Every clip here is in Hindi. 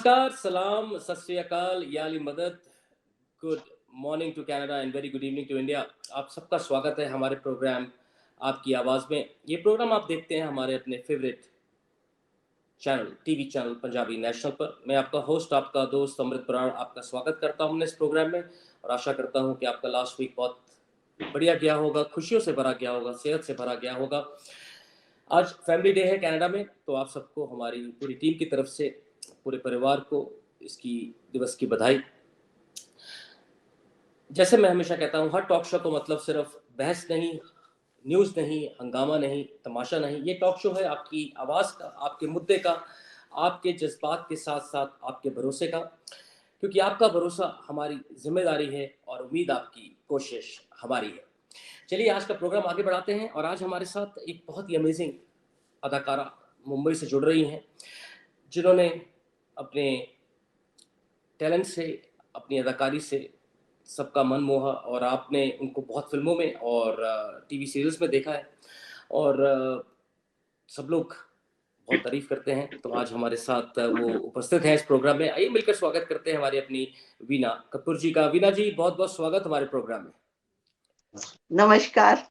नमस्कार, सलाम, सत श्री अकाल, या अली मदद, good morning to Canada and very good evening to India. आप सबका स्वागत है हमारे प्रोग्राम आपकी आवाज़ में। ये प्रोग्राम आप देखते हैं हमारे अपने favourite channel, TV channel Punjabi national पर। मैं आपका होस्ट, आपका दोस्त अमृत बराड़ आपका स्वागत करता हूँ इस प्रोग्राम में, और आशा करता हूँ कि आपका लास्ट वीक बहुत बढ़िया गया होगा, खुशियों से भरा गया होगा, सेहत से भरा गया होगा। आज फैमिली डे है कनाडा में, तो आप सबको हमारी पूरी टीम की तरफ से, पूरे परिवार को इसकी दिवस की बधाई। जैसे मैं हमेशा कहता हूँ, हर टॉक शो को मतलब सिर्फ बहस नहीं, न्यूज़ नहीं, हंगामा नहीं, तमाशा नहीं। ये टॉक शो है आपकी आवाज़ का, आपके मुद्दे का, आपके जज्बात के साथ साथ आपके भरोसे का, क्योंकि आपका भरोसा हमारी जिम्मेदारी है और उम्मीद आपकी कोशिश हमारी है। चलिए आज का प्रोग्राम आगे बढ़ाते हैं, और आज हमारे साथ एक बहुत ही अमेजिंग अदाकारा मुंबई से जुड़ रही हैं, जिन्होंने अपने टैलेंट से, अपनी अदाकारी से सबका मन मोहा, और आपने उनको बहुत फिल्मों में और टीवी सीरियल्स में देखा है, और सब लोग बहुत तारीफ करते हैं। तो आज हमारे साथ वो उपस्थित हैं इस प्रोग्राम में। आइए मिलकर स्वागत करते हैं हमारी अपनी वीना कपूर जी का। वीना जी, बहुत बहुत स्वागत हमारे प्रोग्राम में। नमस्कार।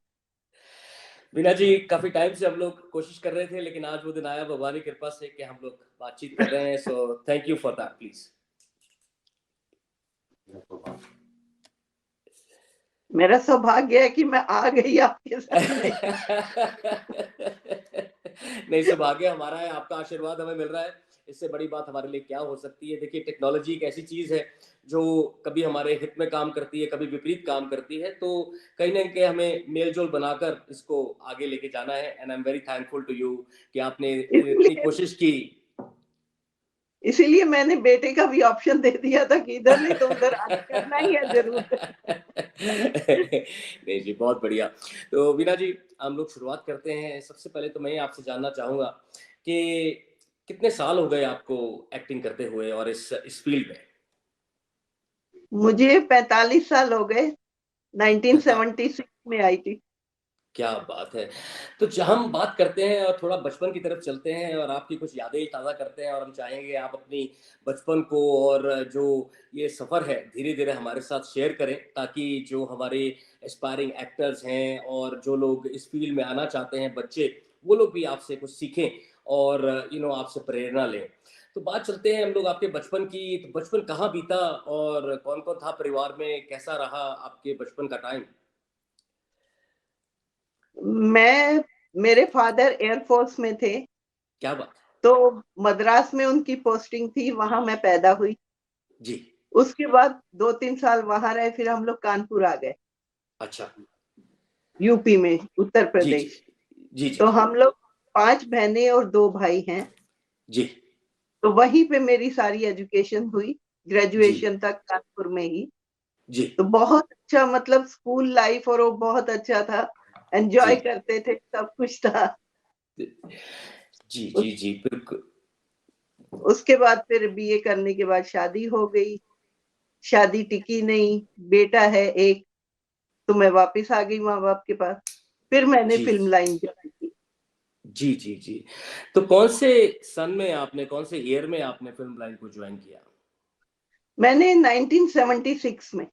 वीना जी, काफी टाइम से हम लोग कोशिश कर रहे थे, लेकिन आज वो दिन आया भगवान की कृपा से कि हम लोग बातचीत कर रहे हैं। So thank you for that. Please. मेरा सौभाग्य है कि मैं आ गई आपके सामने। नहीं, सौभाग्य हमारा है, आपका आशीर्वाद हमें मिल रहा है। इससे बड़ी बात हमारे लिए क्या हो सकती है। देखिए, टेक्नोलॉजी एक ऐसी चीज है जो कभी हमारे हित में काम करती है, कभी विपरीत काम करती है। तो कहीं ना कहीं हमें मेलजोल बनाकर इसको आगे लेके जाना है। And I am very thankful to you कि आपने इतनी कोशिश की। इसीलिए मैंने बेटे का भी ऑप्शन दे दिया था कि इधर नहीं तो उधर आगे करना ही है जरूर। नहीं जी, बहुत बढ़िया। तो वीना जी, हम लोग शुरुआत करते हैं। सबसे पहले तो मैं आपसे जानना चाहूंगा कि कितने साल हो गए आपको एक्टिंग करते हुए और इस फील्ड में? मुझे 45 साल हो गए। 1976 में आई थी। क्या बात है। तो हम बात करते हैं और थोड़ा बचपन की तरफ चलते हैं, और आपकी कुछ यादें ताज़ा करते हैं, और हम चाहेंगे आप अपनी बचपन को और जो ये सफ़र है धीरे धीरे हमारे साथ शेयर करें, ताकि जो हमारे एस्पायरिंग एक्टर्स हैं और जो लोग इस फील्ड में आना चाहते हैं, बच्चे, वो लोग भी आपसे कुछ सीखें और आपसे प्रेरणा लें। तो बात चलते हैं हम लोग आपके बचपन की। तो बचपन कहाँ बीता, और कौन कौन था परिवार में, कैसा रहा आपके बचपन का टाइम? मेरे फादर एयरफोर्स में थे, क्या बात। तो मद्रास में उनकी पोस्टिंग थी, वहां मैं पैदा हुई। जी। उसके बाद 2-3 साल वहां रहे, फिर हम लोग कानपुर आ गए, अच्छा। यूपी में, उत्तर जी जी प्रदेश। जी जी तो हम लोग 5 बहनें और 2 भाई हैं। जी तो वहीं पे मेरी सारी एजुकेशन हुई, जी ग्रेजुएशन तक कानपुर में ही। जी तो बहुत अच्छा, मतलब स्कूल लाइफ और वो बहुत अच्छा था, एंजॉय जी करते थे, सब कुछ था। जी उस, जी जी, बिल्कुल। उसके बाद फिर बीए करने के बाद शादी हो गई। शादी टिकी नहीं, बेटा है एक, तो मैं वापस आ गई माँ बाप के पास। फिर मैंने जी फिल्म लाइन ज्वाइन की। जी जी जी। तो कौन से सन में आपने, कौन से ईयर में आपने फिल्म लाइन को ज्वाइन किया? मैंने 1976 में।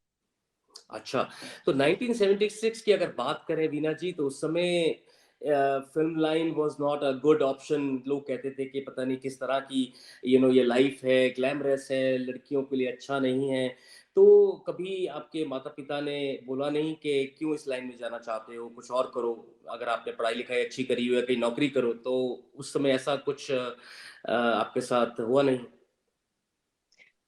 अच्छा। तो 1976 की अगर बात करें वीना जी, तो उस समय film line was not a good option. लोग कहते थे कि पता नहीं किस तरह की ये लाइफ है, ग्लैमरस है, लड़कियों के लिए अच्छा नहीं है। तो कभी आपके माता पिता ने बोला नहीं कि क्यों इस लाइन में जाना चाहते हो, कुछ और करो, अगर आपने पढ़ाई लिखाई अच्छी करी हो या कहीं नौकरी करो? तो उस समय ऐसा कुछ आपके साथ हुआ नहीं?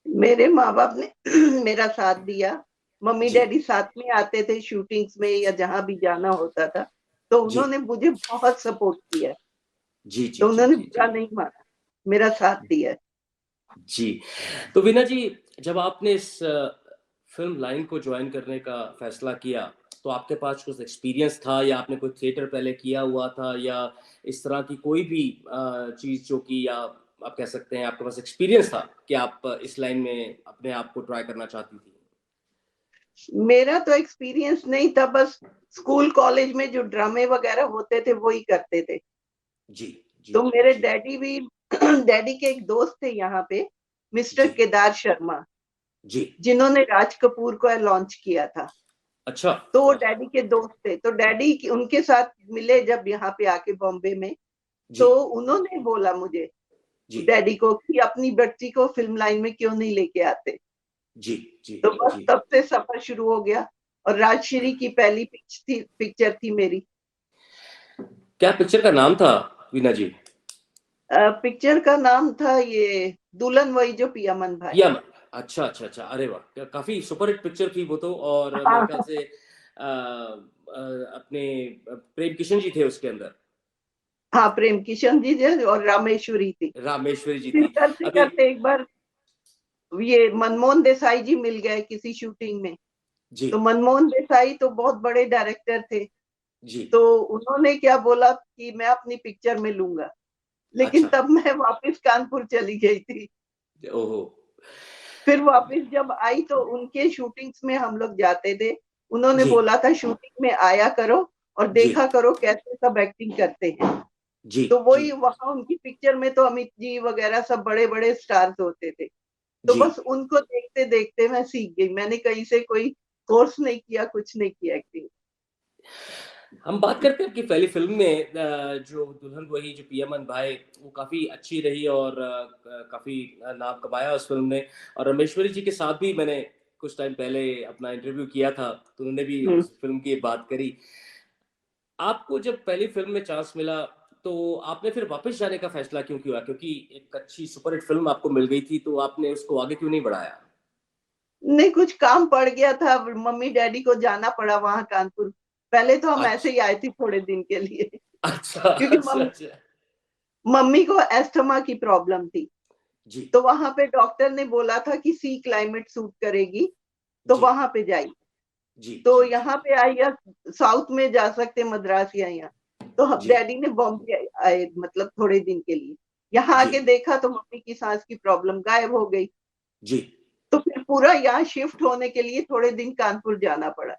मेरे माँ बाप ने मेरा साथ दिया। मम्मी जी डैडी साथ में आते थे शूटिंग्स में या जहां भी जाना होता था, तो जी उन्होंने मुझे बहुत सपोर्ट किया। जी जी तो जी उन्होंने जी बुरा जी नहीं माना, मेरा साथ दिया। जी। तो वीना जी, जब आपने इस फ़िल्म लाइन को जॉइन करने का फ़ैसला किया, तो आपके पास कुछ एक्सपीरियंस था, या आपने कोई थिएटर पहले किया हुआ था, या इस तरह की कोई भी चीज़ जो कि, या आप कह सकते हैं आपके पास एक्सपीरियंस था कि आप इस लाइन में अपने आप को ट्राई करना चाहती थी? मेरा तो एक्सपीरियंस नहीं था, बस स्कूल कॉलेज में जो ड्रामे वगैरह होते थे वही करते थे। जी, जी, तो मेरे जी। डैडी भी डैडी के एक दोस्त थे यहाँ पे, मिस्टर जी केदार शर्मा, जी। जिन्होंने राज कपूर को लॉन्च किया था। अच्छा। तो वो वाह। डैडी के दोस्त थे, तो डैडी उनके साथ मिले जब यहाँ पे आके बॉम्बे में, जी तो उन्होंने बोला मुझे, जी डैडी को, कि अपनी बच्ची को फिल्म लाइन में क्यों नहीं लेके आते। जी जी तो बस जी। तब से सफर शुरू हो गया, और राजश्री की पहली पिक्चर थी मेरी। क्या पिक्चर का नाम था वीना जी? पिक्चर का नाम था ये दुल्हन वही जो पिया मन भाई। पिया। अच्छा अच्छा अच्छा, अरे वाह, काफी सुपरहिट पिक्चर थी वो तो। और मेरे ख्याल हाँ से अपने प्रेम किशन जी थे उसके अंदर। हाँ, प्रेम किशन जी थे और रामेश्वरी थी। रामेश्वरी जी फिर थी। करते अभी। करते एक बार ये मनमोहन देसाई जी मिल गए किसी शूटिंग में। जी तो मनमोहन देसाई तो बहुत बड़े डायरेक्टर थे, जी। तो उन्होंने क्या बोला कि मैं अपनी पिक्चर में लूंगा, लेकिन अच्छा। तब मैं वापस कानपुर चली गई थी। ओहो। फिर वापस जब आई तो उनके शूटिंग्स में हम लोग जाते थे। उन्होंने जी बोला था शूटिंग में आया करो और जी देखा करो कैसे सब एक्टिंग करते हैं। जी तो जी वही वहां उनकी पिक्चर में तो अमित जी वगैरह सब बड़े बड़े स्टार्स होते थे, तो जी। बस उनको देखते देखते मैं सीख गई। मैंने कहीं से कोई कोर्स नहीं किया, कुछ नहीं किया एक्टिंग। हम बात करते हैं आपकी पहली फ़िल्म में, जो दुल्हन वही जो पियामन भाई, वो काफ़ी अच्छी रही और काफ़ी नाम कमाया उस फ़िल्म ने। और रमेश्वरी जी के साथ भी मैंने कुछ टाइम पहले अपना इंटरव्यू किया था, तो उन्होंने भी हम्म। उस फ़िल्म की बात करी। आपको जब पहली फ़िल्म में चांस मिला, तो आपने फिर वापस जाने का फ़ैसला क्यों किया? क्योंकि एक अच्छी सुपरहिट फ़िल्म आपको मिल गई थी, तो आपने उसको आगे क्यों नहीं बढ़ाया? नहीं, कुछ काम पड़ गया था, मम्मी डैडी को जाना पड़ा वहां कानपुर। पहले तो हम ऐसे अच्छा, ही आए थे थोड़े दिन के लिए, अच्छा, क्योंकि अच्छा, अच्छा। मम्मी को एस्थमा की प्रॉब्लम थी। जी, तो वहां पे डॉक्टर ने बोला था कि सी क्लाइमेट सूट करेगी, तो जी, वहां पे जाइए। जी, तो जी, जी, यहाँ पे आई, या साउथ में जा सकते, मद्रास या यहाँ। तो हम जी, डैडी ने बॉम्बे आए, मतलब थोड़े दिन के लिए। यहाँ जी, आके देखा तो मम्मी की सांस की प्रॉब्लम गायब हो गई। जी। तो फिर पूरा यहाँ शिफ्ट होने के लिए थोड़े दिन कानपुर जाना पड़ा।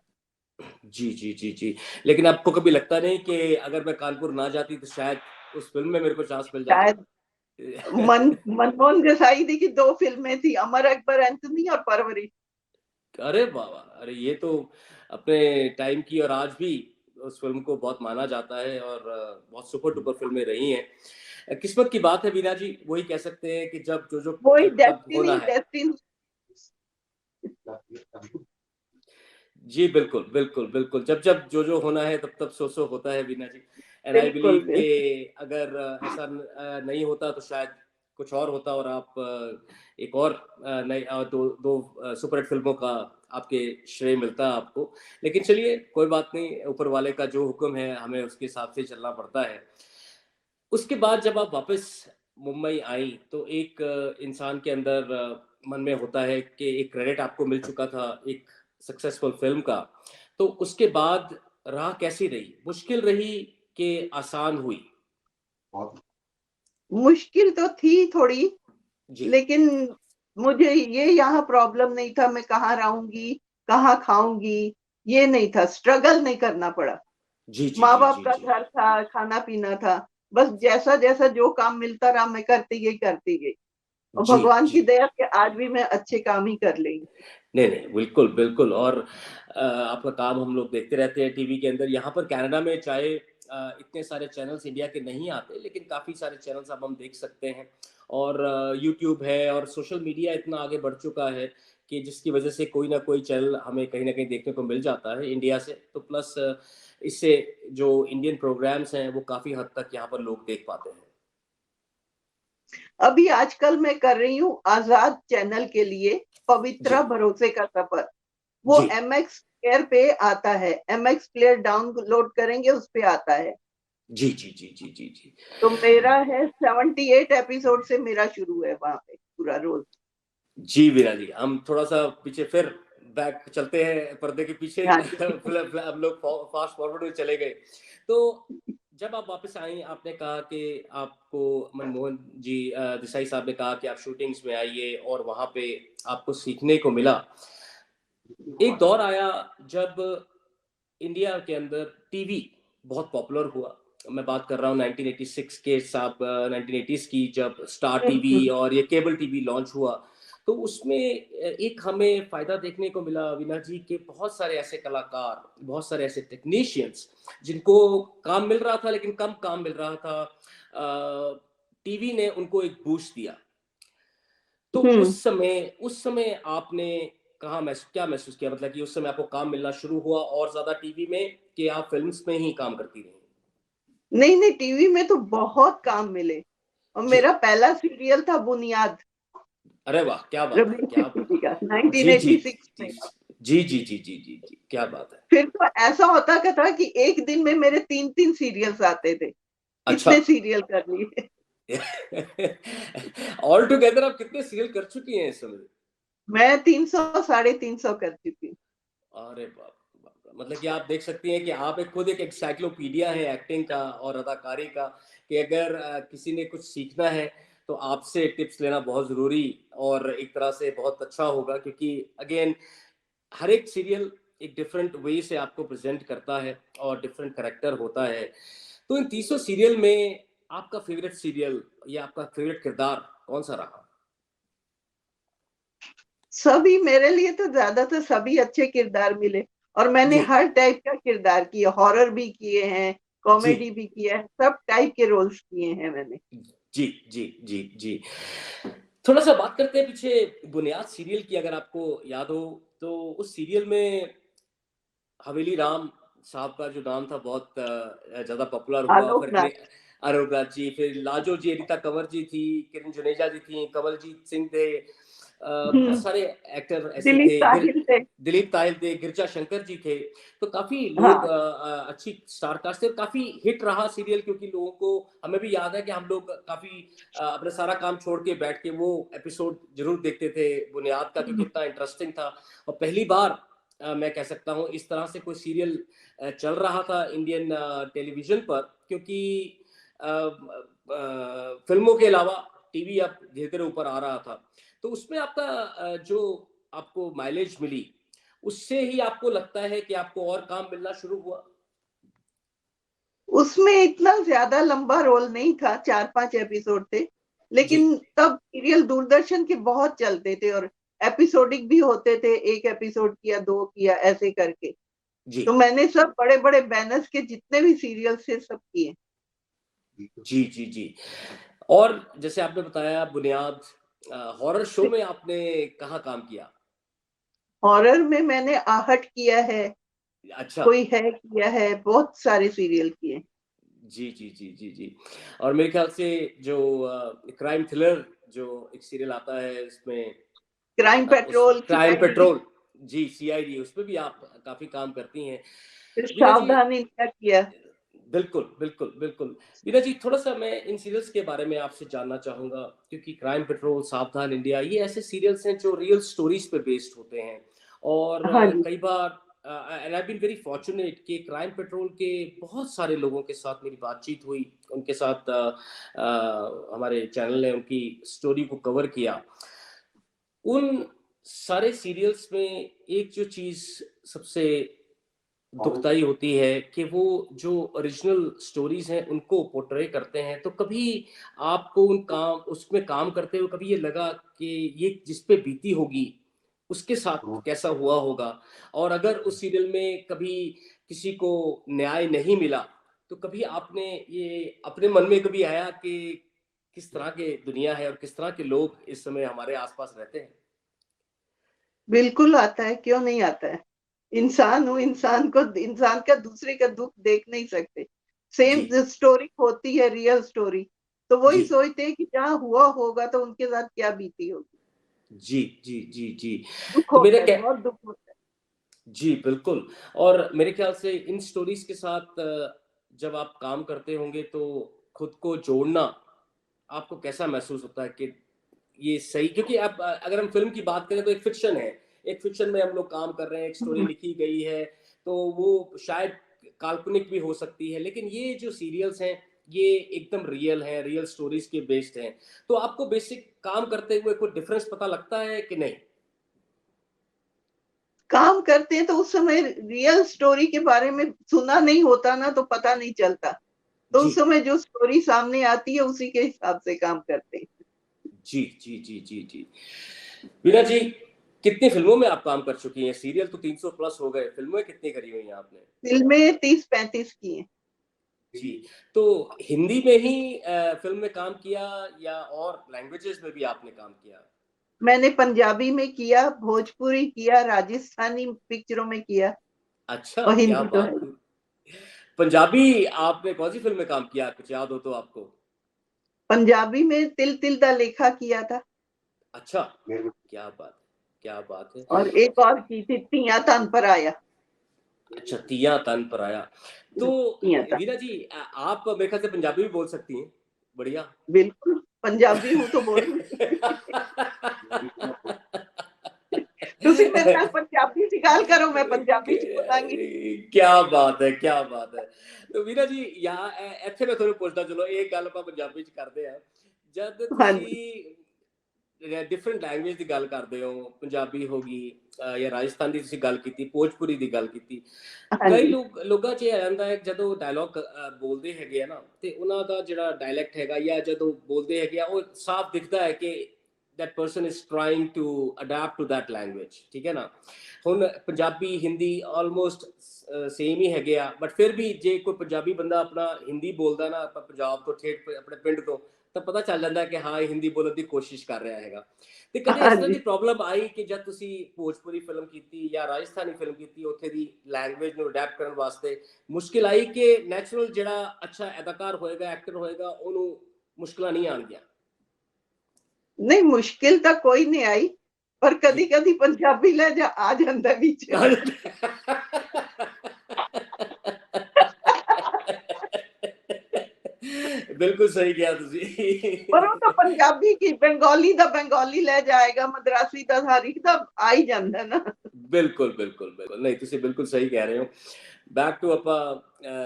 जी, जी, जी, जी। लेकिन आपको कभी लगता नहीं कि अगर मैं कानपुर ना जाती तो शायद उस फ़िल्म में मेरे को चांस मिल जाता? शायद मनमोहन देसाई जी की 2 फिल्में थी, अमर अकबर एंथोनी और परवरिश। अरे वाह, वाह! अरे ये तो अपने टाइम की, और आज भी उस फ़िल्म को बहुत माना जाता है और बहुत सुपर-डुपर फ़िल्में रही हैं। किस्मत की बात है वीना जी, वही कह सकते हैं कि जब वही जब तब डेस्टिनी होना है। डेस्टिनी। जी, बिल्कुल, बिल्कुल, बिल्कुल। जब जो होना है तब सो होता है वीना जी। एंड आई बिल्कुल बिलीव कि बिल्कुल। अगर ऐसा नहीं होता तो शायद कुछ और होता और आप एक और नई 2 सुपर हिट फ़िल्मों का आपके श्रेय मिलता आपको। लेकिन चलिए कोई बात नहीं, ऊपर वाले का जो हुक्म है हमें उसके हिसाब से चलना पड़ता है। उसके बाद जब आप वापस मुंबई आई तो एक इंसान के अंदर मन में होता है कि एक क्रेडिट आपको मिल चुका था एक सक्सेसफुल फ़िल्म का। तो उसके बाद राह कैसी रही? मुश्किल रही कि आसान हुई? मुश्किल तो थी थोड़ी, जी। लेकिन मुझे ये यहाँ प्रॉब्लम नहीं था, मैं कहाँ रहूंगी, कहाँ खाऊंगी, ये नहीं था, स्ट्रगल नहीं करना पड़ा। जी, जी, माँ जी, बाप जी, का जी। घर था, खाना पीना था, बस जैसा जैसा जो काम मिलता रहा मैं करती गई, और जी, भगवान की जी। दया से आज भी मैं अच्छे काम ही कर रही हूँ। नहीं, नहीं, बिल्कुल, बिल्कुल। और आपका काम हम लोग देखते रहते हैं टीवी के अंदर। यहाँ पर कनाडा में चाहे इतने सारे चैनल्स इंडिया के नहीं आते, लेकिन काफ़ी सारे चैनल्स अब हम देख सकते हैं। और यूट्यूब है और सोशल मीडिया इतना आगे बढ़ चुका है कि जिसकी वजह से कोई ना कोई चैनल हमें कहीं न कहीं देखने को मिल जाता है इंडिया से। तो प्लस इससे जो इंडियन प्रोग्राम्स हैं, वो काफ़ी हद तक यहाँ पर लोग देख पाते हैं। अभी आजकल मैं कर रही हूँ आजाद चैनल के लिए जी, पवित्रा भरोसे का सफर। वो जी। एमएक्स प्लेयर पे आता है, एमएक्स प्लेयर डाउनलोड करेंगे उस पे आता है। जी, जी, जी, जी, जी, जी। तो मेरा है 78 एपिसोड से मेरा शुरू है वहां पे पूरा रोज। जी, वीरा जी, हम थोड़ा-सा पीछे फिर बैक चलते हैं पर्दे के पीछे। हाँ जी। हम लोग फास्ट फॉरवर्ड में चले गए। तो जब आप वापस आईं, आपने कहा कि आपको मनमोहन जी देसाई साहब ने कहा कि आप शूटिंग्स में आइए और वहाँ पे आपको सीखने को मिला। एक दौर आया जब इंडिया के अंदर टीवी बहुत पॉपुलर हुआ। मैं बात कर रहा हूँ 1986 के साथ, 1980s की, जब स्टार टीवी हम्म। और ये केबल टीवी लॉन्च हुआ। तो उसमें एक हमें फ़ायदा देखने को मिला अविनाश जी के बहुत सारे ऐसे कलाकार, बहुत सारे ऐसे टेक्नीशियंस जिनको काम मिल रहा था लेकिन कम काम मिल रहा था। टीवी ने उनको एक बूस्ट दिया। तो हम्म। उस समय आपने क्या महसूस किया? मतलब कि उस समय आपको काम मिलना शुरू हुआ और ज़्यादा टीवी में कि आप फ़िल्म्स में ही काम करती रहीं? नहीं नहीं, टीवी में तो बहुत काम मिले। और जी। मेरा पहला सीरियल था बुनियाद, अरे वाह! क्या बात है, रवीन क्या सिप्पी बात जी का, है। जी, जी, 1986 जी, में। जी, जी, जी, जी, जी, जी, क्या बात है। फिर तो ऐसा होता का था कि एक दिन में मेरे 3-3 सीरियल्स आते थे। अच्छा। इतने सीरियल कर लिए। ऑल टुगेदर आप कितने सीरियल कर चुकी हैं इस समय? मैं 300 350 कर चुकी हूँ। अरे बाप रे बाप रे! मतलब कि आप देख सकती हैं कि आप एक खुद एक एनसाइक्लोपीडिया हैं एक्टिंग का और अदाकारी का, कि अगर किसी ने कुछ सीखना है, तो आपसे टिप्स लेना बहुत ज़रूरी और एक तरह से बहुत अच्छा होगा क्योंकि अगेन हर एक सीरियल एक डिफरेंट वे से आपको प्रेज़ेंट करता है और डिफरेंट कैरेक्टर होता है। तो इन 300 सीरियल में आपका फ़ेवरेट सीरियल या आपका फ़ेवरेट किरदार कौन-सा रहा? सभी मेरे लिए तो ज्यादातर सभी अच्छे किरदार मिले। और मैंने जी, हर टाइप का किरदार किया, हॉरर भी किए हैं, जी। कॉमेडी भी किया है, सब टाइप के रोल्स किए हैं मैंने। जी, जी, जी, जी। थोड़ा-सा बात करते हैं पीछे बुनियाद सीरियल की अगर आपको याद हो, तो उस सीरियल में हवेली राम साहब का जो नाम था बहुत ज़्यादा पॉपुलर हुआ, फिर आलोकनाथ। आलोक नाथ जी, फिर लाजो जी, रीता कंवर जी थी, किरण जुनेजा जी थी, कंवलजीत सिंह थे। बहुत हम्म। सारे एक्टर ऐसे दिलीप थे, ताहिल थे। दिलीप ताहिल थे, गिरिजा शंकर जी थे। तो काफ़ी लोग हाँ। अच्छी स्टार कास्ट थे और काफ़ी हिट रहा सीरियल क्योंकि लोगों को हमें भी याद है कि हम लोग काफ़ी अपना सारा काम छोड़ के बैठ के वो एपिसोड ज़रूर देखते थे बुनियाद का क्योंकि इतना इंटरेस्टिंग था। और पहली बार मैं कह सकता हूँ इस तरह से कोई सीरियल चल रहा था इंडियन टेलीविज़न पर क्योंकि फ़िल्मों के अलावा टीवी अब धीरे-धीरे ऊपर आ रहा था। तो उसमें आपका जो आपको माइलेज मिली, उससे ही आपको लगता है कि आपको और काम मिलना शुरू हुआ? उसमें इतना ज्यादा लंबा रोल नहीं था, 4-5 एपिसोड थे। जी, लेकिन तब सीरियल दूरदर्शन के बहुत चलते थे और एपिसोडिक भी होते थे, 1 एपिसोड किया, 2 किया, ऐसे करके। जी। तो मैंने सब बड़े-बड़े बैनर्स के जितने भी सीरियल्स थे सब किए। जी, जी, जी। और जैसे आपने बताया बुनियाद हॉरर शो में आपने कहाँ काम किया? हॉरर में मैंने आहट किया है, अच्छा। कोई है किया है, बहुत सारे सीरियल किए। जी, जी, जी, जी, जी। और मेरे ख़्याल से जो क्राइम थ्रिलर जो एक सीरियल आता है इसमें क्राइम उस पेट्रोल, क्राइम सीआईडी, पेट्रोल जी, सीआईडी उसमें भी आप काफ़ी काम करती हैं। फिर वीना जी सावधान इंडिया किया। बिल्कुल, बिल्कुल, बिल्कुल। वीना जी थोड़ा-सा मैं इन सीरियल्स के बारे में आपसे जानना चाहूँगा क्योंकि क्राइम पेट्रोल, सावधान इंडिया ये ऐसे सीरियल्स हैं जो रियल स्टोरीज़ पे बेस्ड होते हैं और हाँ जी। कई बार and I been very fortunate कि क्राइम पेट्रोल के बहुत सारे लोगों के साथ मेरी बातचीत हुई, उनके साथ हमारे चैनल ने उनकी स्टोरी को कवर किया। उन सारे सीरियल्स में एक जो चीज़ सबसे दुखदाई होती है कि वो जो ओरिजिनल स्टोरीज़ हैं उनको पोर्ट्रे करते हैं, तो कभी आपको उसमें काम करते हुए कभी ये लगा कि ये जिस पे बीती होगी, उसके साथ कैसा हुआ होगा? और अगर उस सीरियल में कभी किसी को न्याय नहीं मिला, तो कभी आपने ये अपने मन में कभी आया कि किस तरह की दुनिया है और किस तरह के लोग इस समय हमारे आस-पास रहते हैं? बिल्कुल आता है, क्यों नहीं आता है? इंसान हूँ, इंसान का दूसरे का दुःख देख नहीं सकते। जी, सेम स्टोरी होती है, रियल स्टोरी, तो वही जी। सोचते हैं कि जहाँ हुआ होगा तो उनके साथ क्या बीती होगी। जी, जी, जी, जी। दुःख तो मेरा होता है, क्या बहुत दुःख होता है। जी, बिल्कुल और मेरे ख़्याल से इन स्टोरीज़ के साथ जब आप काम करते होंगे तो खुद को जोड़ना आपको कैसा महसूस होता है कि ये सही क्योंकि अब अगर हम फ़िल्म की बात करें तो एक फ़िक्शन है। एक फ़िक्शन में हम लोग काम कर रहे हैं, एक स्टोरी हुँ। लिखी गई है, तो वो शायद काल्पनिक भी हो सकती है, लेकिन ये जो सीरियल्स हैं, ये एकदम रियल हैं, रियल स्टोरीज़ के बेस्ड हैं। तो आपको बेसिक काम करते हुए कोई डिफ़रेंस पता लगता है कि नहीं? काम करते हैं तो उस समय रियल स्टोरी के बारे में सुना नहीं होता ना, तो पता नहीं चलता। तो जी। उस समय जो स्टोरी सामने आती है उसी के हिसाब से काम करते हैं। जी, जी, जी, जी, जी। वीना जी, कितनी फिल्मों में आप काम कर चुकी हैं? सीरियल तो 300 प्लस हो गए, फिल्में कितनी करी हुई हैं आपने? फिल्में 30-35 की हैं। जी, तो हिंदी में ही फिल्म में काम किया या और लैंग्वेजेस में भी आपने काम किया? मैंने पंजाबी में किया, भोजपुरी किया, राजस्थानी पिक्चरों में किया अच्छा, और क्या हिंदी तो है। बात है। पंजाबी आपने कौन-सी फ़िल्म में काम किया? कुछ याद हो तो आपको? पंजाबी में तिल तिल दा लेखा किया था अच्छा, क्या बात है, क्या बात है। और एक और की थी तिया तन पर आया। अच्छा, तिया तन पर आया। तो तिया तन, वीना जी आप मेरे ख्याल से पंजाबी भी बोल सकती हैं, बढ़िया। बिल्कुल पंजाबी हूँ तो बोलूंगी। ਤੁਸੀਂ ਮੇਰੇ ਨਾਲ ਪੰਜਾਬੀ ਚ ਗੱਲ ਕਰੋ, ਮੈਂ ਪੰਜਾਬੀ ਚ ਬੋਲਾਂਗੀ। क्या बात है, क्या बात है। तो ਵੀਰਾ ਜੀ यहाँ ਇੱਥੇ ਮੈਂ ਤੁਹਾਨੂੰ ਪੁੱਛਦਾ, ਚਲੋ ਇਹ ਗੱਲ ਆਪਾਂ ਪੰਜਾਬੀ ਚ ਕਰਦੇ ਆ। ਜਦ ਹਾਂਜੀ ਤੁਸੀਂ ਡਿਫਰੈਂਟ ਲੈਂਗੁਏਜ ਦੀ ਗੱਲ ਕਰਦੇ ਹੋ, ਪੰਜਾਬੀ ਹੋ ਗਈ ਜਾਂ ਰਾਜਸਥਾਨ ਦੀ ਤੁਸੀਂ ਗੱਲ ਕੀਤੀ, ਭੋਜਪੁਰੀ ਦੀ ਗੱਲ ਕੀਤੀ, ਕਈ ਹਾਂਜੀ ਲੋਕਾਂ 'ਚ ਇਹ ਆ ਜਾਂਦਾ ਹੈ ਜਦੋਂ ਡਾਇਲੌਗ ਬੋਲਦੇ ਹੈਗੇ ਆ ਨਾ, ਤੇ ਉਹਨਾਂ ਦਾ ਜਿਹੜਾ ਡਾਇਲੈਕਟ ਹੈਗਾ ਜਾਂ ਜਦੋਂ ਬੋਲਦੇ ਹੈਗੇ ਆ, ਉਹ ਸਾਫ਼ ਦਿਖਦਾ ਹੈ ਕਿ that person is trying to adapt to that language, ਠੀਕ ਹੈ ਨਾ। ਹੁਣ ਪੰਜਾਬੀ ਹਿੰਦੀ ਆਲਮੋਸਟ ਸੇਮ ਹੀ ਹੈਗੇ ਆ, ਬਟ ਫਿਰ ਵੀ ਜੇ ਕੋਈ ਪੰਜਾਬੀ ਬੰਦਾ ਆਪਣਾ ਹਿੰਦੀ ਬੋਲਦਾ ਨਾ, ਆਪਾਂ ਪੰਜਾਬ ਤੋਂ ਠੇਠ ਆਪਣੇ ਪਿੰਡ ਤੋਂ, ਤਾਂ ਪਤਾ ਚੱਲ ਜਾਂਦਾ ਕਿ ਹਾਂ ਇਹ ਹਿੰਦੀ ਬੋਲਣ ਦੀ ਕੋਸ਼ਿਸ਼ ਕਰ ਰਿਹਾ ਹੈਗਾ। ਤੇ ਕਦੇ ਇਸ ਤਰ੍ਹਾਂ ਹਾਂਜੀ ਦੀ ਪ੍ਰੋਬਲਮ ਆਈ ਕਿ ਜਦ ਤੁਸੀਂ ਭੋਜਪੁਰੀ ਫਿਲਮ ਕੀਤੀ ਜਾਂ ਰਾਜਸਥਾਨੀ ਫਿਲਮ ਕੀਤੀ, ਉੱਥੇ ਦੀ ਲੈਂਗੁਏਜ ਨੂੰ ਅਡੈਪਟ ਕਰਨ ਵਾਸਤੇ ਮੁਸ਼ਕਿਲ ਆਈ ਕਿ ਨੈਚੁਰਲ ਜਿਹੜਾ ਅੱਛਾ ਅਦਾਕਾਰ ਹੋਏਗਾ, ਐਕਟਰ ਹੋਏਗਾ, ਉਹਨੂੰ ਮੁਸ਼ਕਿਲਾਂ ਨਹੀਂ ਆਉਣਗੀਆਂ? ਨਹੀਂ ਮੁਸ਼ਕਿਲ ਤਾਂ ਕੋਈ ਨਹੀਂ ਆਈ, ਪਰ ਜੀ। ਕਦੀ ਕਦੀ ਪੰਜਾਬੀ ਲਹਿਜਾ ਆ ਜਾਂਦਾ ਵਿੱਚ। ਬਿਲਕੁਲ ਸਹੀ ਕਿਹਾ ਤੁਸੀਂ। ਪਰ ਉਹ ਤਾਂ ਪੰਜਾਬੀ ਕੀ, ਬੰਗਾਲੀ ਦਾ ਬੰਗਾਲੀ ਲੈ ਜਾਏਗਾ, ਮਦਰਾਸੀ ਦਾ ਹਰ ਇੱਕ ਦਾ ਆ ਹੀ ਜਾਂਦਾ ਨਾ। ਬਿਲਕੁਲ ਬਿਲकुल बिल्कुल नहीं, ਤੁਸੀਂ बिल्कुल सही कह रहे हो। बैक टू अपा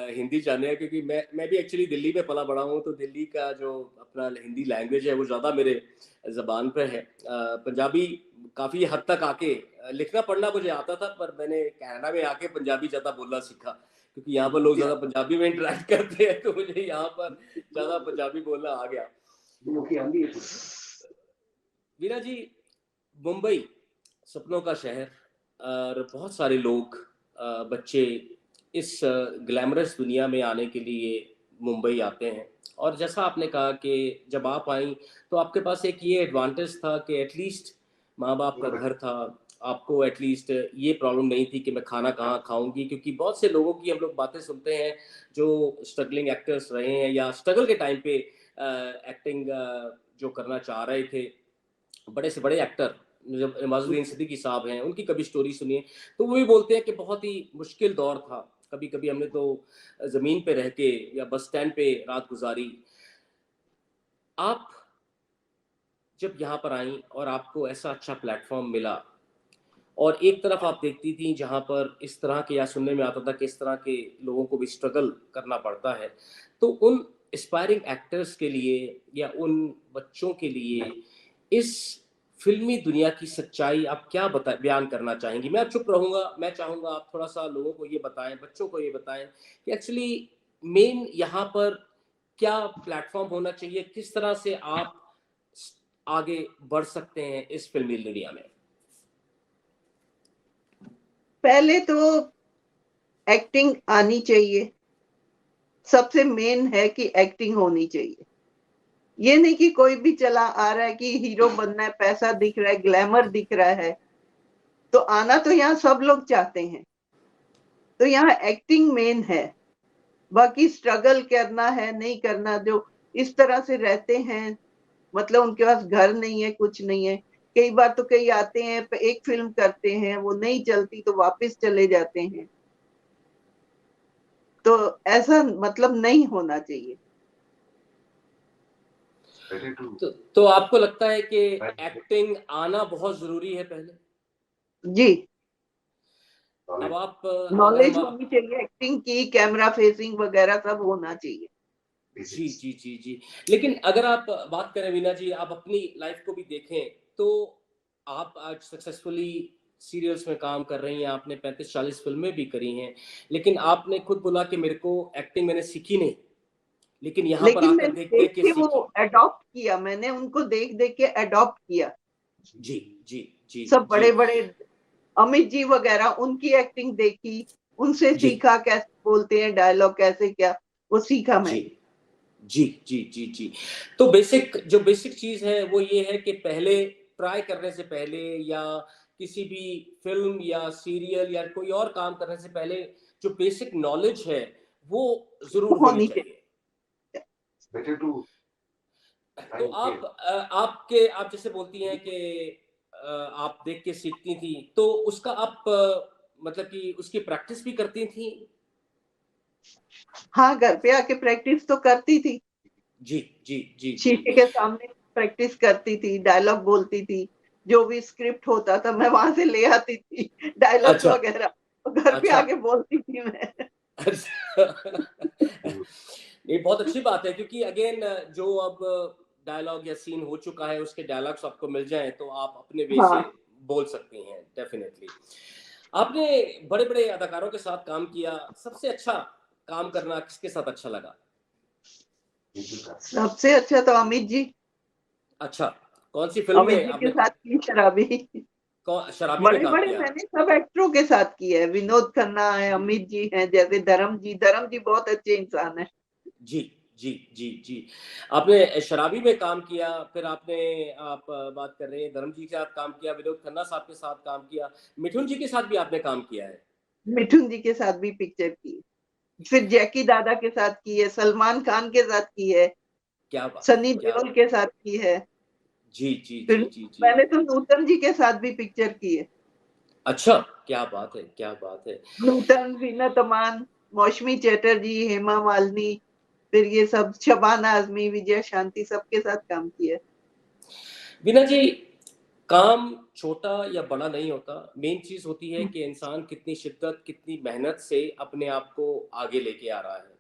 हिंदी चाहते हैं क्योंकि मैं भी एक्चुअली दिल्ली में पला बड़ा हूँ, तो दिल्ली का जो अपना हिंदी लैंग्वेज है वो ज़्यादा मेरे ज़बान पे है। पंजाबी काफ़ी हद तक आके लिखना पढ़ना मुझे आता था, पर मैंने कनाडा में आके पंजाबी ज़्यादा बोलना सीखा क्योंकि यहाँ पर लोग ज़्यादा पंजाबी में इंटरेक्ट करते हैं, तो मुझे यहाँ पर ज़्यादा पंजाबी बोलना आ गया। वीरा जी, मुंबई सपनों का शहर, और बहुत सारे लोग बच्चे इस ग्लैमरस दुनिया में आने के लिए मुंबई आते हैं। और जैसा आपने कहा कि जब आप आई तो आपके पास एक ये एडवांटेज था कि एटलीस्ट माँ बाप का घर था, आपको एटलीस्ट ये प्रॉब्लम नहीं थी कि मैं खाना कहाँ खाऊंगी, क्योंकि बहुत से लोगों की हम लोग बातें सुनते हैं जो स्ट्रगलिंग एक्टर्स रहे हैं या स्ट्रगल के टाइम पे एक्टिंग जो करना चाह रहे थे, बड़े से बड़े एक्टर जब नवाजुद्दीन सिद्दीकी साहब हैं, उनकी कभी स्टोरी सुनिए तो वो भी बोलते हैं कि बहुत ही मुश्किल दौर था। कभी कभी हमने तो ज़मीन पे रह के या बस स्टैंड पे रात गुजारी। आप जब यहाँ पर आई और आपको ऐसा अच्छा प्लेटफॉर्म मिला, और एक तरफ आप देखती थी जहाँ पर इस तरह के, या सुनने में आता था कि इस तरह के लोगों को भी स्ट्रगल करना पड़ता है, तो उन एस्पायरिंग एक्टर्स के लिए या उन बच्चों के लिए इस फिल्मी दुनिया की सच्चाई आप क्या बयान करना चाहेंगी? मैं अब चुप रहूंगा, मैं चाहूंगा आप थोड़ा सा लोगों को ये बताएं, बच्चों को ये बताएं कि एक्चुअली मेन यहाँ पर क्या प्लेटफॉर्म होना चाहिए, किस तरह से आप आगे बढ़ सकते हैं इस फिल्मी दुनिया में। पहले तो एक्टिंग आनी चाहिए, सबसे मेन है कि एक्टिंग होनी चाहिए। ये नहीं कि कोई भी चला आ रहा है कि हीरो बनना है, पैसा दिख रहा है, ग्लैमर दिख रहा है, तो आना तो यहाँ सब लोग चाहते हैं। तो यहाँ एक्टिंग मेन है, बाकी स्ट्रगल करना है नहीं करना, जो इस तरह से रहते हैं, मतलब उनके पास घर नहीं है, कुछ नहीं है। कई बार तो कई आते हैं, एक फिल्म करते हैं, वो नहीं चलती तो वापस चले जाते हैं। तो ऐसा मतलब नहीं होना चाहिए। तो आपको लगता है कि एक्टिंग आना बहुत जरूरी है पहले? जी, अब आप अगर नॉलेज हम होनी चाहिए एक्टिंग की, कैमरा फेसिंग वगैरह सब होना चाहिए। जी जी जी जी, लेकिन अगर आप बात करें वीना जी, आप अपनी लाइफ को भी देखें तो आप आज सक्सेसफुली सीरियल्स में काम कर रही हैं, आपने 35-40 फिल्में भी करी हैं, लेकिन आपने खुद बोला कि मेरे को एक्टिंग मैंने सीखी नहीं, लेकिन यहाँ पर लेकिन आकर मैंने देख देख देख के के वो सीखी। अडॉप्ट किया, मैंने उनको देख देख के अडॉप्ट किया। जी, जी, जी, सब जी, बड़े बड़े अमित जी वगैरह, उनकी एक्टिंग देखी, उनसे जी, सीखा कैसे बोलते हैं डायलॉग, कैसे क्या, वो सीखा जी, मैंने। जी, जी, जी, जी। तो बेसिक चीज़ है वो ये है कि पहले ट्राई करने से पहले या किसी भी फ़िल्म या सीरियल या कोई और काम करने से पहले जो बेसिक नॉलेज है, वो ज़रूर होनी होनी चाहिए। चाहिए। Better to तो time came. आप जैसे बोलती हैं कि आप देख के सीखती थी, तो उसका आप मतलब कि उसकी प्रैक्टिस भी करती थी? हाँ, घर पे आके प्रैक्टिस तो करती थी, जी, जी, जी, जी। शीशे के सामने प्रैक्टिस करती थी, डायलॉग बोलती थी, जो भी स्क्रिप्ट होता था मैं वहां से ले आती थी डायलॉग्स अच्छा, वगैरह, तो घर पे अच्छा, आके बोलती थी मैं। अच्छा। Mm. ये बहुत अच्छी बात है क्योंकि अगेन जो अब डायलॉग या सीन हो चुका है, उसके डायलॉग्स आपको मिल जाएँ, तो आप अपने वे से हाँ, बोल सकती हैं, डेफ़िनिटली। आपने बड़े-बड़े अदाकारों के साथ काम किया, सबसे अच्छा काम करना किसके साथ अच्छा लगा? सबसे अच्छा तो अमित जी, अच्छा, कौन-सी फ़िल्म अमित में जी के आपने साथ की शराबी। शराबी में काम बड़े-बड़े किया? मैंने सब एक्टरों के साथ की है, विनोद खन्ना है, अमित जी हैं, जैसे धर्म जी बहुत अच्छे इंसान हैं। जी, जी, जी, जी। आपने शराबी में काम किया, फिर आप बात कर रहे हैं धर्म जी के साथ काम किया, विनोद खन्ना साहब के साथ काम किया, मिठुन जी के साथ भी आपने काम किया है। मिठुन जी के साथ भी पिक्चर की है, फिर जैकी दादा के साथ की है, सलमान खान के साथ की है, क्या बात है! सनी क्या देओल के साथ की है, जी, जी, फिर जी, जी, जी। मैंने तो नूतन जी के साथ भी पिक्चर की है। अच्छा, क्या बात है! क्या बात है! नूतन, जीनत अमान, मौसमी चटर्जी, हेमा मालिनी, फिर ये सब शबाना आजमी, विजय शांति, सबके साथ काम किया है। वीना जी, काम छोटा या बड़ा नहीं होता, मेन चीज़ होती है कि इंसान कितनी शिद्दत, कितनी मेहनत से अपने आप को आगे लेके आ रहा है।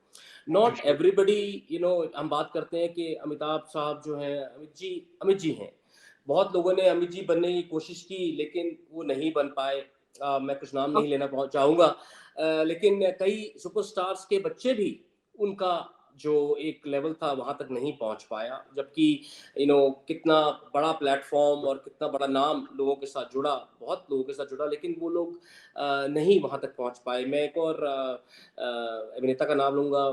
नॉट एवरीबॉडी हम बात करते हैं कि अमिताभ साहब जो हैं, अमित जी हैं। बहुत लोगों ने अमित जी बनने की कोशिश की, लेकिन वो नहीं बन पाए। मैं कुछ नाम नहीं लेना चाहूँगा लेकिन कई सुपरस्टार्स के बच्चे भी उनका जो एक लेवल था, वहाँ तक नहीं पहुँच पाया। जबकि कितना बड़ा प्लेटफ़ॉर्म और कितना बड़ा नाम लोगों के साथ जुड़ा, बहुत लोगों के साथ जुड़ा, लेकिन वो लोग नहीं वहाँ तक पहुँच पाए। मैं एक और अभिनेता का नाम लूँगा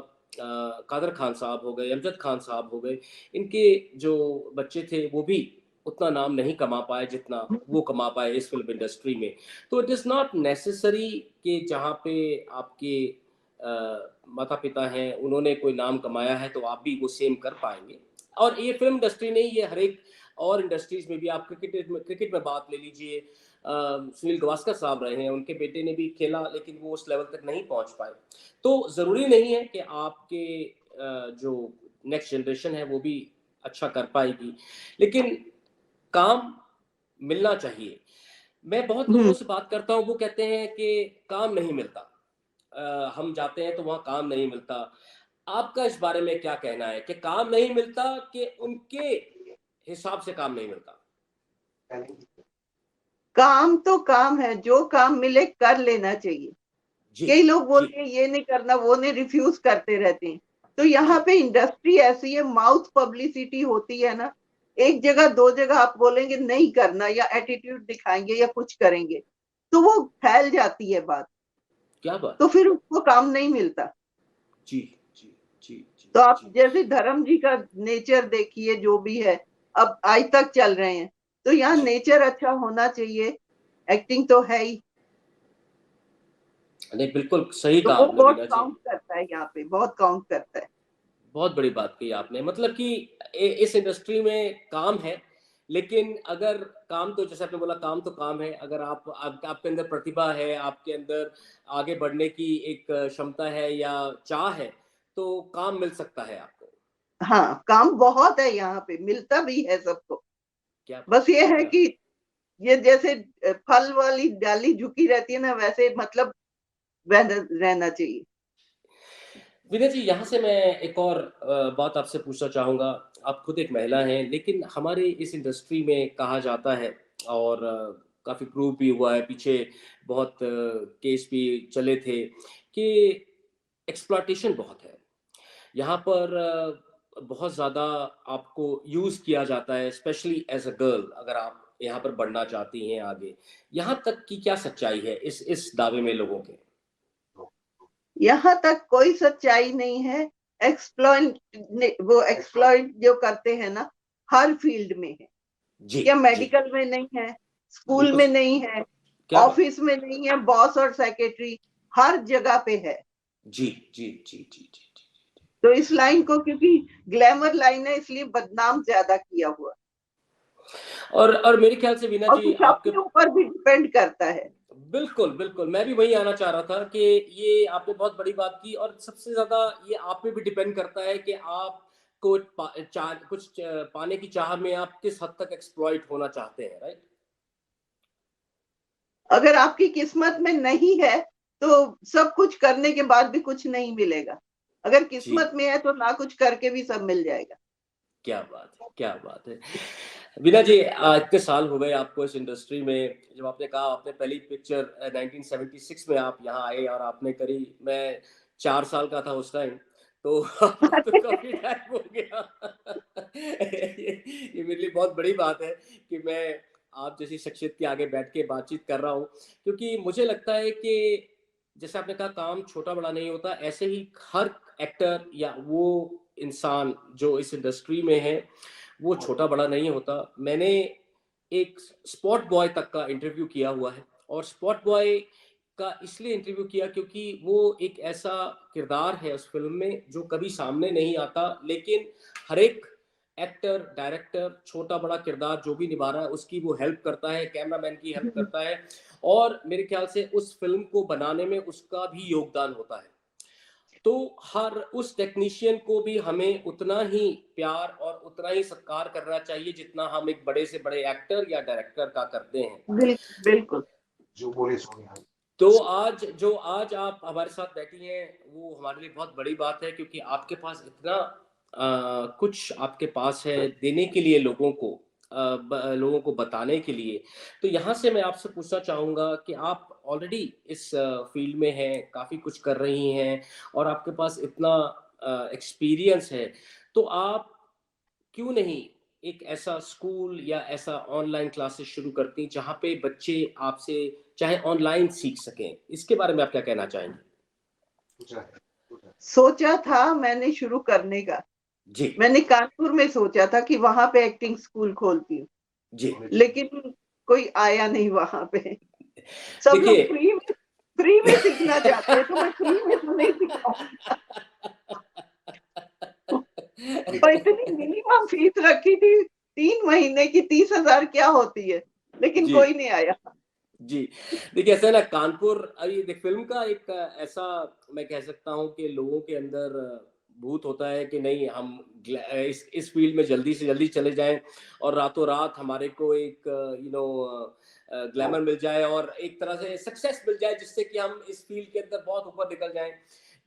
कादर ख़ान साहब हो गए, अमजद ख़ान साहब हो गए। इनके जो बच्चे थे, वो भी उतना नाम नहीं कमा पाए, जितना वो कमा पाए इस फ़िल्म इंडस्ट्री में। तो इट इज़ नॉट नेसेसरी कि जहाँ पे आपके माता-पिता हैं, उन्होंने कोई नाम कमाया है, तो आप भी वो सेम कर पाएँगे। और ये फ़िल्म इंडस्ट्री नहीं, ये हर एक और इंडस्ट्रीज़ में भी आप क्रिकेट में बात ले लीजिए सुनील गावस्कर साहब रहे हैं, उनके बेटे ने भी खेला लेकिन वो उस लेवल तक नहीं पहुँच पाए। तो ज़रूरी नहीं है कि आपके जो नेक्स्ट जनरेशन है वो भी अच्छा कर पाएगी, लेकिन काम मिलना चाहिए। मैं बहुत लोगों हुँ, से बात करता हूँ, वो कहते हैं कि काम नहीं मिलता। हम जाते हैं तो वहाँ काम नहीं मिलता। आपका इस बारे में क्या कहना है कि काम नहीं मिलता कि उनके हिसाब से काम नहीं मिलता? काम तो काम है, जो काम मिले कर लेना चाहिए। जी, कई लोग जी, बोलते हैं ये नहीं करना, वो नहीं, रिफ्यूज़ करते रहते हैं। तो जी, यहाँ पे इंडस्ट्री ऐसी है, माउथ पब्लिसिटी होती है ना, एक जगह 2 जगह आप बोलेंगे नहीं करना या एटीट्यूड दिखाएँगे या कुछ करेंगे, तो वो फैल जाती है बात, क्या बात तो है! फिर उसको काम नहीं मिलता। जी, जी, जी, जी, तो आप जी। जैसे धर्म जी का नेचर देखिए, जो भी है, अब आज तक चल रहे हैं, तो यहाँ जी। नेचर अच्छा होना चाहिए, एक्टिंग तो है ही, नहीं, बिल्कुल सही तो कहा वो आपने बहुत वीना जी। काउंट करता है यहाँ पे, बहुत काउंट करता है। बहुत बड़ी बात कही आपने मतलब कि इस इंडस्ट्री में काम है लेकिन अगर काम तो जैसे आपने बोला काम तो काम है अगर आपके अंदर प्रतिभा है आपके अंदर आगे बढ़ने की एक क्षमता है या चाह है तो काम मिल सकता है आपको हाँ, काम बहुत है यहाँ पे, मिलता भी है सबको। क्या बस बात ये है क्या कि ये जैसे फल वाली डाली झुकी रहती है ना, वैसे मतलब रहना चाहिए। विनय जी यहाँ से मैं एक और बात आपसे पूछना चाहूँगा आप खुद एक महिला हैं लेकिन हमारे इस इंडस्ट्री में कहा जाता है और काफ़ी प्रूव भी हुआ है पीछे बहुत केस भी चले थे कि एक्सप्लॉयटेशन बहुत है यहाँ पर बहुत ज़्यादा आपको यूज़ किया जाता है स्पेशली एज अ गर्ल अगर आप यहाँ पर बढ़ना चाहती हैं आगे। यहाँ तक की क्या सच्चाई है इस दावे में लोगों के? यहाँ तक कोई सच्चाई नहीं है। एक्सप्लॉइट जो करते हैं ना, हर फील्ड में है। जी क्या जी, मेडिकल में नहीं है, स्कूल बिल्कुल। में नहीं है, क्या बात। ऑफिस में नहीं है, बॉस और सेक्रेटरी हर जगह पे है। जी जी जी जी जी जी। तो इस लाइन को, क्योंकि ग्लैमर लाइन है, इसलिए बदनाम ज्यादा किया हुआ, और मेरे ख्याल से वीना और जी कुछ आपके, अपने ऊपर भी डिपेंड करता है। बिल्कुल बिल्कुल, मैं भी वही आना चाह रहा था कि ये आपने बहुत बड़ी बात की, और सबसे ज्यादा ये आप पे भी डिपेंड करता है कि आप को पाने की चाह में आप किस हद तक एक्सप्लॉइट होना चाहते हैं, राइट? अगर आपकी किस्मत में नहीं है तो सब कुछ करने के बाद भी कुछ नहीं मिलेगा। अगर जी, किस्मत में है तो ना कुछ करके भी सब मिल जाएगा। क्या बात है, क्या बात है। वीना जी, इतने साल हो गए आपको इस इंडस्ट्री में। जब आपने कहा आपने पहली पिक्चर 1976 में आप यहाँ आए और आपने करी, मैं 4 साल का था उस टाइम, तो आपको तो काफ़ी टाइम हो गया। ये मेरे लिए बहुत बड़ी बात है कि मैं आप जैसी शख्सियत के आगे बैठ के बातचीत कर रहा हूँ, क्योंकि मुझे लगता है कि जैसे आपने कहा काम छोटा-बड़ा नहीं होता, ऐसे ही हर एक्टर या वो इंसान जो इस इंडस्ट्री में है, वो छोटा-बड़ा नहीं होता। मैंने एक स्पॉट बॉय तक का इंटरव्यू किया हुआ है, और स्पॉट बॉय का इसलिए इंटरव्यू किया क्योंकि वो एक ऐसा किरदार है उस फ़िल्म में जो कभी सामने नहीं आता, लेकिन हर एक एक्टर, डायरेक्टर छोटा-बड़ा किरदार जो भी निभा रहा है उसकी वो हेल्प करता है, कैमरामैन की हेल्प करता है, और मेरे ख्याल से उस फ़िल्म को बनाने में उसका भी योगदान होता है। तो हर उस टेक्नीशियन को भी हमें उतना ही प्यार और उतना ही सत्कार करना चाहिए जितना हम एक बड़े से बड़े एक्टर या डायरेक्टर का करते हैं। बिल्कुल बिल्कुल। जो बोले सोनिया। तो आज आप हमारे साथ बैठी हैं, वो हमारे लिए बहुत बड़ी बात है, क्योंकि आपके पास इतना कुछ आपके पास है देने के लिए लोगों को, लोगों को बताने के लिए। तो यहाँ से मैं आपसे पूछना चाहूँगा कि आप ऑलरेडी इस फील्ड में हैं, काफ़ी कुछ कर रही हैं, और आपके पास इतना एक्सपीरियंस है, तो आप क्यों नहीं एक ऐसा स्कूल या ऐसा ऑनलाइन क्लासेस शुरू करती जहाँ पे बच्चे आपसे चाहे ऑनलाइन सीख सकें? इसके बारे में आप क्या कहना चाहेंगे? पूछा है, पूछा है। सोचा था मैंने शुरू करने का। जी, मैंने कानपुर में सोचा था कि वहां पे एक्टिंग स्कूल खोलती हूँ, जी। लेकिन कोई आया नहीं वहां पे। सब लोग देखिए, फ्री में सीखना चाहते हैं, तो मैं फ्री में तो नहीं सिखाऊंगी। और इतनी मिनिमम फीस रखी थी, 3 महीने की 30,000 क्या होती है, लेकिन जी, कोई नहीं आया। जी। देखिए, ऐसा है ना, कानपुर ये देख फ़िल्म का एक ऐसा, मैं कह सकता हूँ कि लोगों के अंदर भूत होता है कि नहीं, हम इस फ़ील्ड में जल्दी से जल्दी चले जाएँ और रातों-रात हमारे को एक ग्लैमर मिल जाए और एक तरह से सक्सेस मिल जाए जिससे कि हम इस फ़ील्ड के अंदर बहुत ऊपर निकल जाएँ।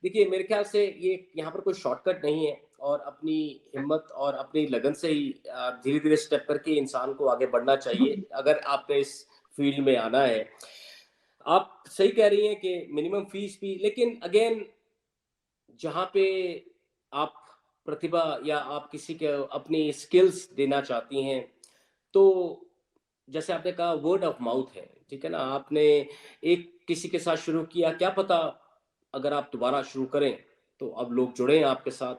देखिए, मेरे ख़्याल से ये यहाँ पर कोई शॉर्टकट नहीं है, और अपनी हिम्मत और अपनी लगन से ही धीरे-धीरे स्टेप करके इंसान को आगे बढ़ना चाहिए, अगर आपने इस फ़ील्ड में आना है। आप सही कह रही हैं कि मिनिमम फ़ीस भी, लेकिन अगेन जहाँ पे आप प्रतिभा या आप किसी के अपनी स्किल्स देना चाहती हैं, तो जैसे आपने कहा वर्ड ऑफ माउथ है, ठीक है ना? आपने एक किसी के साथ शुरू किया, क्या पता अगर आप दोबारा शुरू करें, तो अब लोग जुड़ें आपके साथ।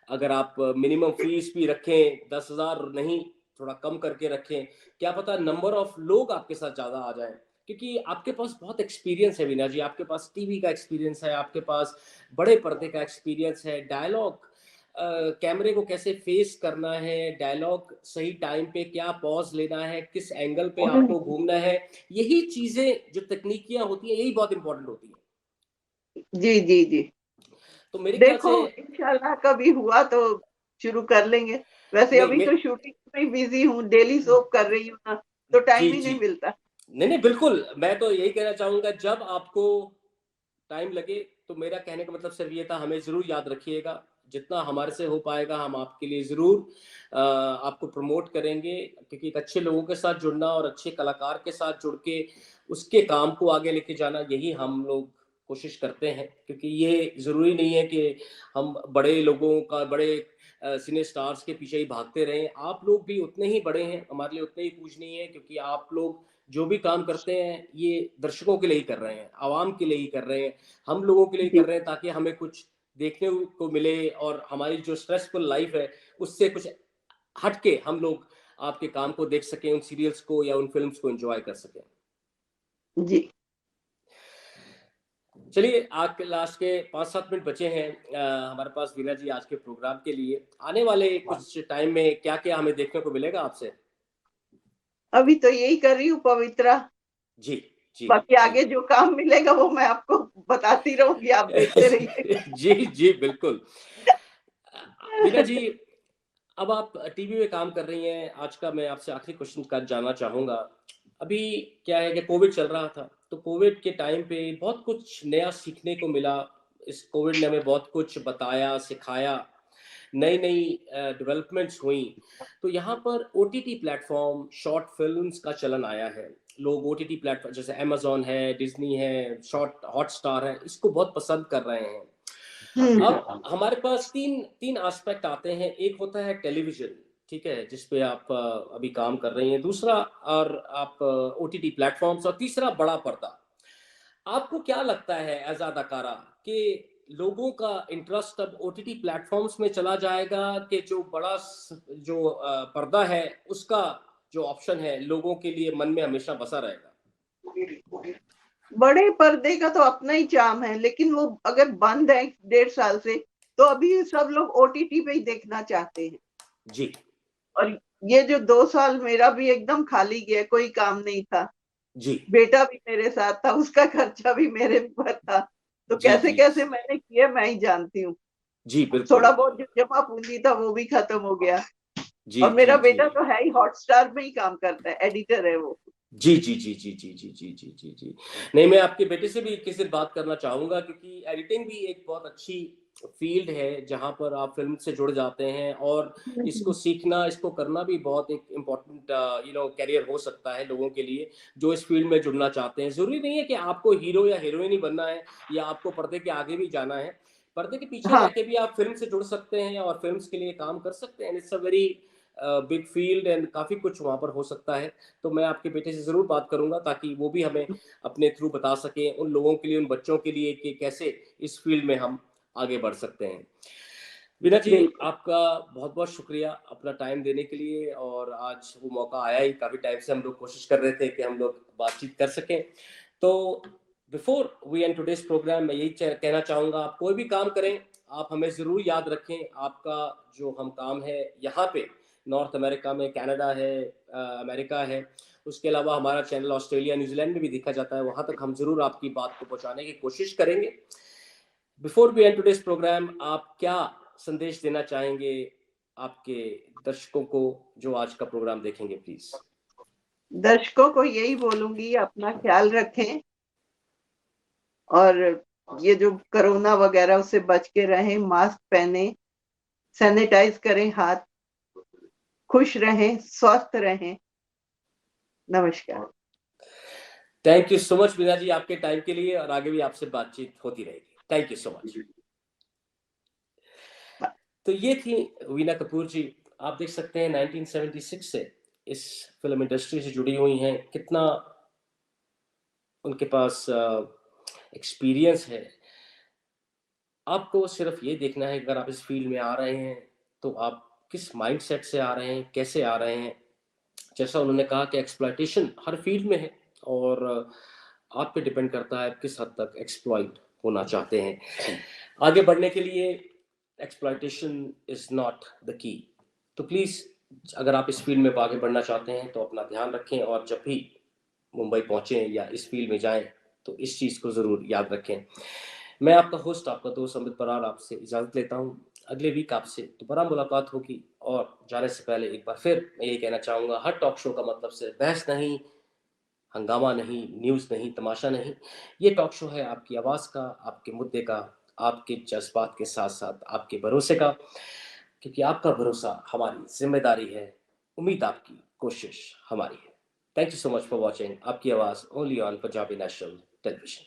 अगर आप मिनिमम फ़ीस भी रखें, 10,000 नहीं, थोड़ा कम करके रखें, क्या पता नंबर ऑफ लोग आपके साथ ज़्यादा आ जाएँ। क्योंकि आपके पास बहुत एक्सपीरियंस है वीना जी, आपके पास टीवी का एक्सपीरियंस है, आपके पास बड़े पर्दे का एक्सपीरियंस है, डायलॉग कैमरे को कैसे फेस करना है, डायलॉग सही टाइम पे क्या पॉज़ लेना है, किस एंगल पे आपको घूमना है, यही चीज़ें जो तकनीकियाँ होती हैं, यही बहुत इम्पोर्टेंट होती हैं। जी जी जी। तो मेरे ख्याल देखो, से इंशाल्लाह कभी हुआ तो शुरू कर लेंगे। वैसे नहीं अभी मैं तो शूटिंग में बिजी हूँ, डेली सोप कर रही हूँ ना, तो जी, टाइम ही जी। नहीं मिलता। नहीं, नहीं, बिल्कुल, मैं तो यही कहना चाहूँगा, जब आपको टाइम लगे, तो मेरा कहने का मतलब सिर्फ़ ये था, हमें ज़रूर याद रखिएगा, जितना हमारे से हो पाएगा हम आपके लिए ज़रूर आपको प्रमोट करेंगे, क्योंकि एक अच्छे लोगों के साथ जुड़ना और अच्छे कलाकार के साथ जुड़ के उसके काम को आगे लेके जाना, यही हम लोग कोशिश करते हैं। क्योंकि ये ज़रूरी नहीं है कि हम बड़े लोगों का, बड़े सिने स्टार्स के पीछे ही भागते रहे। आप लोग भी उतने ही बड़े हैं, हमारे लिए उतने ही पूजनीय हैं, क्योंकि आप लोग जो भी काम करते हैं ये दर्शकों के लिए ही कर रहे हैं, आवाम के लिए ही कर रहे हैं, हम लोगों के लिए जी कर रहे हैं, ताकि हमें कुछ देखने को मिले और हमारी जो स्ट्रेसफुल लाइफ है उससे कुछ हटके हम लोग आपके काम को देख सकें, उन सीरियल्स को या उन फिल्म्स को एंजॉय कर सकें। जी। चलिए, आज के लास्ट के 5-7 मिनट बचे हैं हमारे पास वीना जी आज के प्रोग्राम के लिए। आने वाले कुछ टाइम में क्या-क्या हमें देखने को मिलेगा आपसे? अभी तो यही कर रही हूँ, पवित्रा। जी, जी, बाकी जी। आगे जो काम मिलेगा वो मैं आपको बताती रहूंगी, आप देखते रहिएगा। जी, जी, बिल्कुल। वीना जी, अब आप टीवी में काम कर रही हैं। आज का मैं आपसे आखिरी क्वेश्चन का जानना चाहूँगा। अभी क्या है कि कोविड चल रहा था, तो कोविड के टाइम पे बहुत कुछ नया सीखने को मिला। इस कोविड ने हमें बहुत कुछ बताया, सिखाया, नई-नई डेवलपमेंट्स हुई। तो यहाँ पर ओटीटी प्लेटफ़ॉर्म, शॉर्ट फ़िल्म्स का चलन आया है। लोग ओटीटी प्लेटफ़ॉर्म जैसे अमेज़न है, डिज़नी है, हॉटस्टार है, इसको बहुत पसंद कर रहे हैं। अब हमारे पास 3 एस्पेक्ट आते हैं। एक होता है टेलीविज़न, ठीक है? जिस पे आप अभी काम कर रही हैं। दूसरा और आप ओटीटी प्लेटफ़ॉर्म्स, और तीसरा बड़ा पर्दा। आपको क्या लगता है एज़ अदाकारा कि लोगों का इंटरेस्ट अब ओटीटी प्लेटफ़ॉर्म्स में चला जाएगा, कि जो बड़ा जो पर्दा है उसका जो ऑप्शन है लोगों के लिए मन में हमेशा बसा रहेगा? बड़े पर्दे का तो अपना ही चार्म है, लेकिन वो अगर बंद है 1.5 साल से, तो अभी सब लोग ओटीटी पे ही देखना चाहते हैं। जी, और ये जो 2 साल मेरा भी एकदम खाली गया, कोई काम नहीं था, जी, बेटा भी मेरे साथ था, उसका खर्चा भी मेरे ऊपर था, तो जी, कैसे जी, कैसे मैंने किया मैं ही जानती हूँ। जी, बिल्कुल। थोड़ा बहुत जो जमा पूंजी था वो भी खत्म हो गया। जी, और मेरा जी, जी। बेटा तो है ही, हॉटस्टार में ही काम करता है, एडिटर है वो। जी, जी, जी, जी, जी, जी, जी, जी, जी, जी। नहीं, मैं आपके बेटे से भी किसी दिन बात करना चाहूँगा, क्योंकि एडिटिंग भी एक बहुत अच्छी फ़ील्ड है, जहाँ पर आप फ़िल्म से जुड़ जाते हैं, और इसको सीखना, इसको करना भी बहुत एक इम्पोर्टेंट करियर हो सकता है लोगों के लिए, जो इस फ़ील्ड में जुड़ना चाहते हैं। ज़रूरी नहीं है कि आपको हीरो या हीरोइन ही बनना है, या आपको पर्दे के आगे भी जाना है। पर्दे के पीछे रह हाँ, के भी आप फ़िल्म से जुड़ सकते हैं और फ़िल्म्स के लिए काम कर सकते हैं। It's a very big field, and काफ़ी कुछ वहाँ पर हो सकता है। तो मैं आपके बेटे से ज़रूर बात करूँगा, ताकि वो भी हमें अपने थ्रू बता सकें उन लोगों के लिए, उन बच्चों के लिए, कि कैसे इस फ़ील्ड में हम आगे बढ़ सकते हैं। वीना जी, बिल्कुल। आपका बहुत-बहुत शुक्रिया अपना टाइम देने के लिए, और आज वो मौका आया ही, काफ़ी टाइम से हम लोग कोशिश कर रहे थे कि हम लोग बातचीत कर सकें। तो before we end today's programme, मैं यही कहना चाहूँगा, आप कोई भी काम करें, आप हमें ज़रूर याद रखें। आपका जो हम काम है यहाँ पे नॉर्थ अमेरिका में, कनाडा है, अमेरिका है, उसके अलावा हमारा चैनल ऑस्ट्रेलिया, न्यूज़ीलैंड में भी देखा जाता है, वहाँ तक हम ज़रूर आपकी बात को पहुँचाने की कोशिश करेंगे। Before we end today's programme, आप क्या संदेश देना चाहेंगे आपके दर्शकों को जो आज का प्रोग्राम देखेंगे, प्लीज़? दर्शकों को यही बोलूंगी, अपना ख्याल रखें, और ये जो कोरोना वगैरह उससे बच के रहें, मास्क पहने, सैनिटाइज करें हाथ, खुश रहें, स्वस्थ रहें। नमस्कार। Thank you so much Veena ji, आपके टाइम के लिए, और आगे भी आपसे बातचीत होती रहेगी। Thank you so much. तो ये थी वीना कपूर जी। आप देख सकते हैं 1976 से इस फ़िल्म इंडस्ट्री से जुड़ी हुई हैं, कितना उनके पास एक्सपीरियंस है। आपको सिर्फ़ ये देखना है, अगर आप इस फ़ील्ड में आ रहे हैं, तो आप किस माइंडसेट से आ रहे हैं, कैसे आ रहे हैं। जैसा उन्होंने कहा कि एक्सप्लॉइटेशन हर फ़ील्ड में है, और आप पे डिपेंड करता है आप किस हद तक एक्सप्लॉइट होना चाहते हैं। आगे बढ़ने के लिए exploitation is not the key. तो प्लीज़, अगर आप इस फ़ील्ड में आगे बढ़ना चाहते हैं, तो अपना ध्यान रखें, और जब भी मुंबई पहुँचे या इस फ़ील्ड में जाएँ, तो इस चीज़ को ज़रूर याद रखें। मैं आपका होस्ट, आपका दोस्त अमित बरार, आपसे इजाज़त लेता हूँ। अगले वीक आपसे दोबारा मुलाकात होगी, और जाने से पहले एक बार फिर मैं ये कहना चाहूँगा, हर टॉक शो का मतलब सिर्फ बहस नहीं, हंगामा नहीं, न्यूज़ नहीं, तमाशा नहीं। ये टॉक शो है आपकी आवाज़ का, आपके मुद्दे का, आपके जज़्बात के साथ-साथ आपके भरोसे का, क्योंकि आपका भरोसा हमारी ज़िम्मेदारी है, उम्मीद आपकी, कोशिश हमारी है। Thank you so much for watching आपकी आवाज़ only on Punjabi national television.